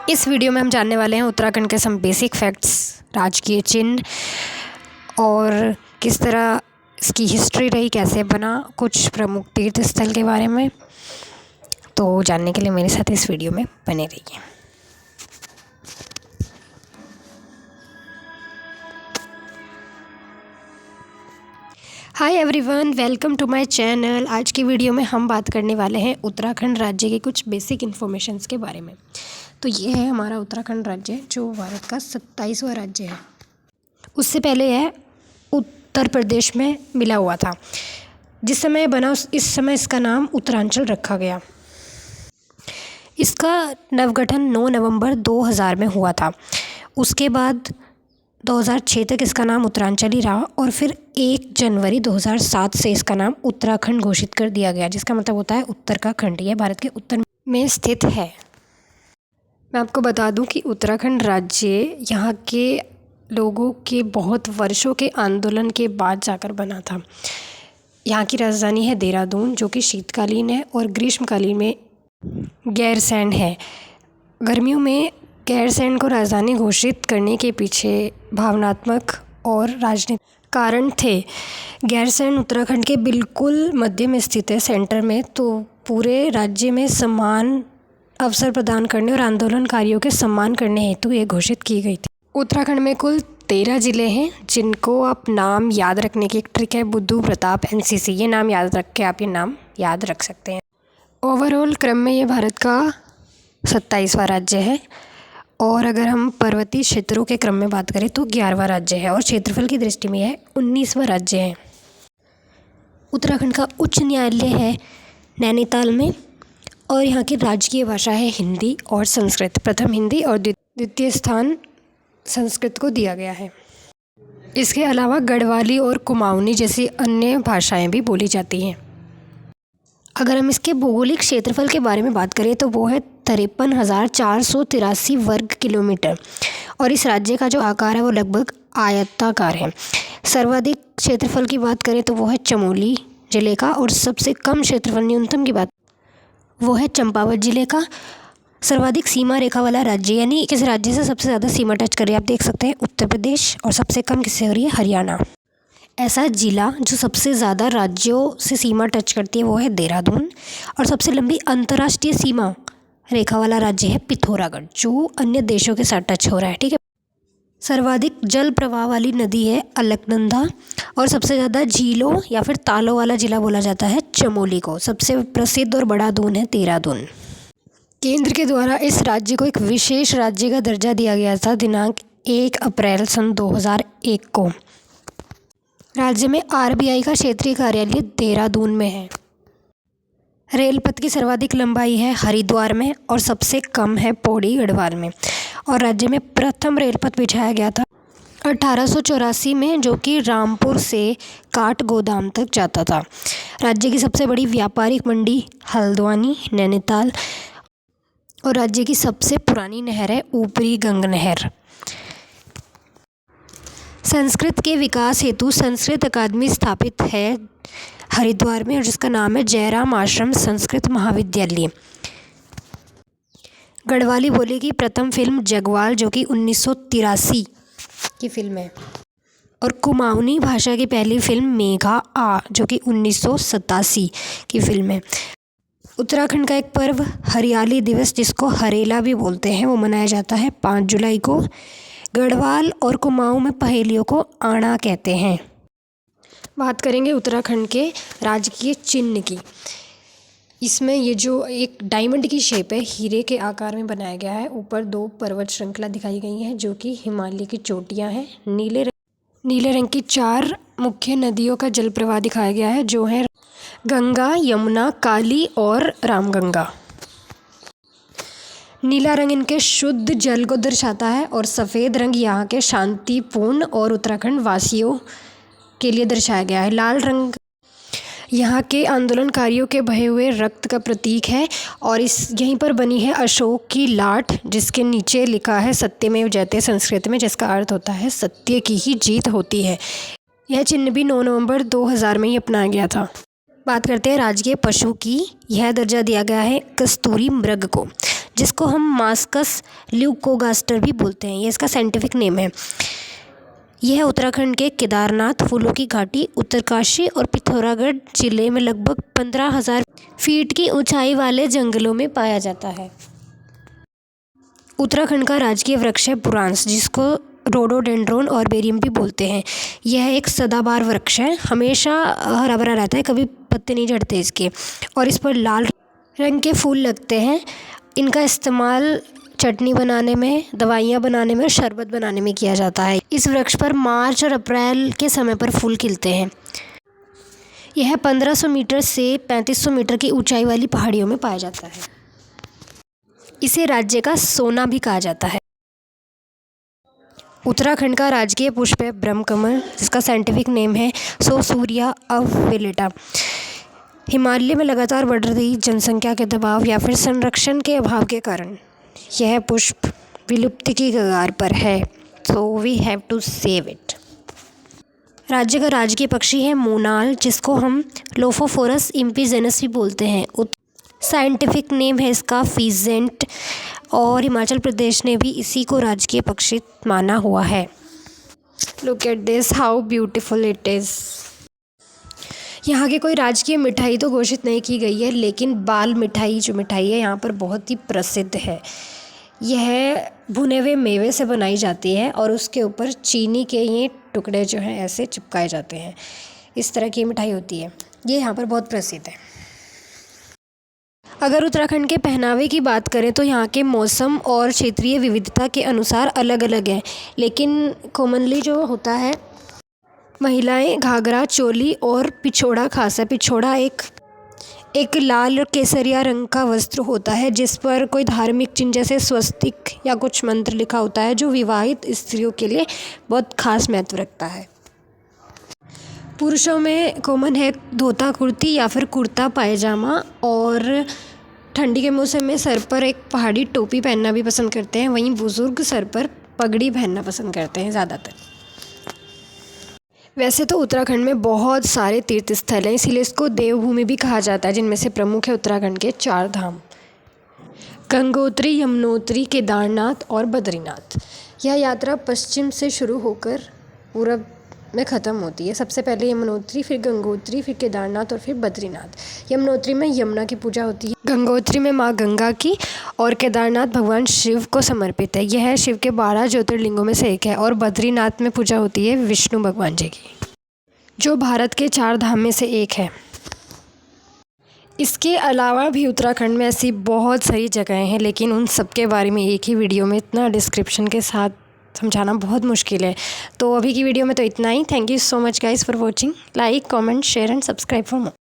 इस वीडियो में हम जानने वाले हैं उत्तराखंड के सम बेसिक फैक्ट्स, राजकीय चिन्ह और किस तरह इसकी हिस्ट्री रही, कैसे बना, कुछ प्रमुख तीर्थ स्थल के बारे में। तो जानने के लिए मेरे साथ इस वीडियो में बने रहिए। Hi everyone, welcome to my channel. आज की वीडियो में हम बात करने वाले हैं उत्तराखंड राज्य के कुछ बेसिक इन्फॉर्मेशंस के बारे में। तो ये है हमारा उत्तराखंड राज्य, जो भारत का 27वां राज्य है। उससे पहले यह उत्तर प्रदेश में मिला हुआ था। जिस समय बना इस समय इसका नाम उत्तरांचल रखा गया। इसका नवगठन 9 नवंबर 2000 में हुआ था। उसके बाद 2006 तक इसका नाम उत्तरांचल ही रहा और फिर 1 जनवरी 2007 से इसका नाम उत्तराखंड घोषित कर दिया गया, जिसका मतलब होता है उत्तर का खंड। यह भारत के उत्तर में स्थित है। मैं आपको बता दूं कि उत्तराखंड राज्य यहाँ के लोगों के बहुत वर्षों के आंदोलन के बाद जाकर बना था। यहाँ की राजधानी है देहरादून, जो कि शीतकालीन है और ग्रीष्मकालीन में गैरसैंण है। गर्मियों में गैरसैंण को राजधानी घोषित करने के पीछे भावनात्मक और राजनीतिक कारण थे। गैरसैंण उत्तराखंड के बिल्कुल मध्य में स्थित है, सेंटर में। तो पूरे राज्य में समान अवसर प्रदान करने और आंदोलनकारियों के सम्मान करने हेतु ये घोषित की गई थी। उत्तराखंड में कुल 13 ज़िले हैं, जिनको आप नाम याद रखने की एक ट्रिक है, बुद्धू, प्रताप, एनसीसी। ये नाम याद रख के आप ये नाम याद रख सकते हैं। ओवरऑल क्रम में ये भारत का 27वां राज्य है। और अगर हम पर्वतीय क्षेत्रों के क्रम में बात करें तो 11वां राज्य है और क्षेत्रफल की दृष्टि में यह 19वां राज्य है। उत्तराखंड का उच्च न्यायालय है नैनीताल में और यहाँ की राजकीय भाषा है हिंदी और संस्कृत। प्रथम हिंदी और द्वितीय स्थान संस्कृत को दिया गया है। इसके अलावा गढ़वाली और कुमाऊनी जैसी अन्य भाषाएं भी बोली जाती हैं। अगर हम इसके भौगोलिक क्षेत्रफल के बारे में बात करें तो वो है 53,483 वर्ग किलोमीटर और इस राज्य का जो आकार है वो लगभग आयताकार है। सर्वाधिक क्षेत्रफल की बात करें तो वो है चमोली ज़िले का और सबसे कम क्षेत्रफल न्यूनतम की बात वो है चंपावत ज़िले का। सर्वाधिक सीमा रेखा वाला राज्य, यानी किस राज्य से सबसे ज़्यादा सीमा टच कर रही है, आप देख सकते हैं उत्तर प्रदेश, और सबसे कम किससे हो रही है, हरियाणा। ऐसा ज़िला जो सबसे ज़्यादा राज्यों से सीमा टच करती है वो है देहरादून और सबसे लंबी अंतर्राष्ट्रीय सीमा रेखा वाला राज्य है पिथौरागढ़, जो अन्य देशों के साथ टच हो रहा है। ठीक है। सर्वाधिक जल प्रवाह वाली नदी है अलकनंदा और सबसे ज़्यादा झीलों या फिर तालों वाला ज़िला बोला जाता है चमोली को। सबसे प्रसिद्ध और बड़ा दून है देहरादून। केंद्र के द्वारा इस राज्य को एक विशेष राज्य का दर्जा दिया गया था दिनांक 1 अप्रैल सन 2001 को। राज्य में आरबीआई का क्षेत्रीय कार्यालय देहरादून में है। रेल पथ की सर्वाधिक लंबाई है हरिद्वार में और सबसे कम है पौड़ी गढ़वाल में। और राज्य में प्रथम रेल पथ बिछाया गया था 1884 में, जो कि रामपुर से काठगोदाम तक जाता था। राज्य की सबसे बड़ी व्यापारिक मंडी हल्द्वानी नैनीताल और राज्य की सबसे पुरानी नहर है ऊपरी गंग नहर। संस्कृत के विकास हेतु संस्कृत अकादमी स्थापित है हरिद्वार में और जिसका नाम है जयराम आश्रम संस्कृत महाविद्यालय। गढ़वाली बोली की प्रथम फिल्म जगवाल, जो कि 1983 की फिल्म है, और कुमाऊनी भाषा की पहली फिल्म मेघा आ, जो कि 1987 की फिल्म है। उत्तराखंड का एक पर्व हरियाली दिवस, जिसको हरेला भी बोलते हैं, वो मनाया जाता है 5 जुलाई को। गढ़वाल और कुमाऊं में पहेलियों को आना कहते हैं। बात करेंगे उत्तराखंड के राजकीय चिन्ह की। इसमें ये जो एक डायमंड की शेप है, हीरे के आकार में बनाया गया है। ऊपर 2 पर्वत श्रृंखला दिखाई गई हैं, जो कि हिमालय की चोटियां हैं। नीले रंग की 4 मुख्य नदियों का जल प्रवाह दिखाया गया है, जो है गंगा, यमुना, काली और रामगंगा। नीला रंग इनके शुद्ध जल को दर्शाता है और सफ़ेद रंग यहाँ के शांतिपूर्ण और उत्तराखंड वासियों के लिए दर्शाया गया है। लाल रंग यहाँ के आंदोलनकारियों के बहे हुए रक्त का प्रतीक है और यहीं पर बनी है अशोक की लाट, जिसके नीचे लिखा है सत्यमेव जयते संस्कृत में, जिसका अर्थ होता है सत्य की ही जीत होती है। यह चिन्ह भी 9 नवंबर 2000 में ही अपनाया गया था। बात करते हैं राजकीय पशु की। यह दर्जा दिया गया है कस्तूरी मृग को, जिसको हम मास्कस ल्यूकोगास्टर भी बोलते हैं। ये इसका साइंटिफिक नेम है। यह उत्तराखंड के केदारनाथ, फूलों की घाटी, उत्तरकाशी और पिथौरागढ़ जिले में लगभग 15,000 फीट की ऊंचाई वाले जंगलों में पाया जाता है। उत्तराखंड का राजकीय वृक्ष है बुरांस, जिसको रोडोडेंड्रोन और बेरियम भी बोलते हैं। यह एक सदाबहार वृक्ष है, हमेशा हरा भरा रहता है, कभी पत्ते नहीं झड़ते इसके, और इस पर लाल रंग के फूल लगते हैं। इनका इस्तेमाल चटनी बनाने में, दवाइयाँ बनाने में और शरबत बनाने में किया जाता है। इस वृक्ष पर मार्च और अप्रैल के समय पर फूल खिलते हैं। यह 1500 मीटर से 3500 मीटर की ऊंचाई वाली पहाड़ियों में पाया जाता है। इसे राज्य का सोना भी कहा जाता है। उत्तराखंड का राजकीय पुष्प है ब्रह्मकमल, जिसका साइंटिफिक नेम है सोसूरिया अविलेटा। हिमालय में लगातार बढ़ रही जनसंख्या के दबाव या फिर संरक्षण के अभाव के कारण यह पुष्प विलुप्ति की कगार पर है, so we have to save it. राज्य का राजकीय पक्षी है मोनाल, जिसको हम लोफोफोरस इम्पीजेनस भी बोलते हैं। साइंटिफिक नेम है इसका फीजेंट, और हिमाचल प्रदेश ने भी इसी को राजकीय पक्षी माना हुआ है। Look at this, how beautiful it is. यहाँ की कोई राजकीय मिठाई तो घोषित नहीं की गई है, लेकिन बाल मिठाई जो मिठाई है यहाँ पर बहुत ही प्रसिद्ध है। यह भुने हुए मेवे से बनाई जाती है और उसके ऊपर चीनी के ये टुकड़े जो हैं ऐसे चिपकाए जाते हैं। इस तरह की मिठाई होती है, ये यहाँ पर बहुत प्रसिद्ध है। अगर उत्तराखंड के पहनावे की बात करें तो यहाँ के मौसम और क्षेत्रीय विविधता के अनुसार अलग अलग है, लेकिन कॉमनली जो होता है, महिलाएं घाघरा, चोली और पिछोड़ा खास है। पिछोड़ा एक लाल और केसरिया रंग का वस्त्र होता है, जिस पर कोई धार्मिक चिन्ह जैसे स्वस्तिक या कुछ मंत्र लिखा होता है, जो विवाहित स्त्रियों के लिए बहुत खास महत्व रखता है। पुरुषों में कॉमन है धोता कुर्ती या फिर कुर्ता पायजामा, और ठंडी के मौसम में सर पर एक पहाड़ी टोपी पहनना भी पसंद करते हैं। वहीं बुजुर्ग सर पर पगड़ी पहनना पसंद करते हैं ज़्यादातर। वैसे तो उत्तराखंड में बहुत सारे तीर्थ स्थल हैं, इसीलिए इसको देवभूमि भी कहा जाता है, जिनमें से प्रमुख है उत्तराखंड के 4 धाम: गंगोत्री, यमुनोत्री, केदारनाथ और बद्रीनाथ। यह यात्रा पश्चिम से शुरू होकर पूरब में ख़त्म होती है। सबसे पहले यमुनोत्री, फिर गंगोत्री, फिर केदारनाथ और फिर बद्रीनाथ। यमुनोत्री में यमुना की पूजा होती है, गंगोत्री में माँ गंगा की, और केदारनाथ भगवान शिव को समर्पित है। यह शिव के 12 ज्योतिर्लिंगों में से एक है। और बद्रीनाथ में पूजा होती है विष्णु भगवान जी की, जो भारत के 4 धाम में से एक है। इसके अलावा भी उत्तराखंड में ऐसी बहुत सारी जगहें हैं, लेकिन उन सब के बारे में एक ही वीडियो में इतना डिस्क्रिप्शन के साथ समझाना बहुत मुश्किल है। तो अभी की वीडियो में तो इतना ही। Thank you so much guys for watching. Like, comment, share and subscribe for more.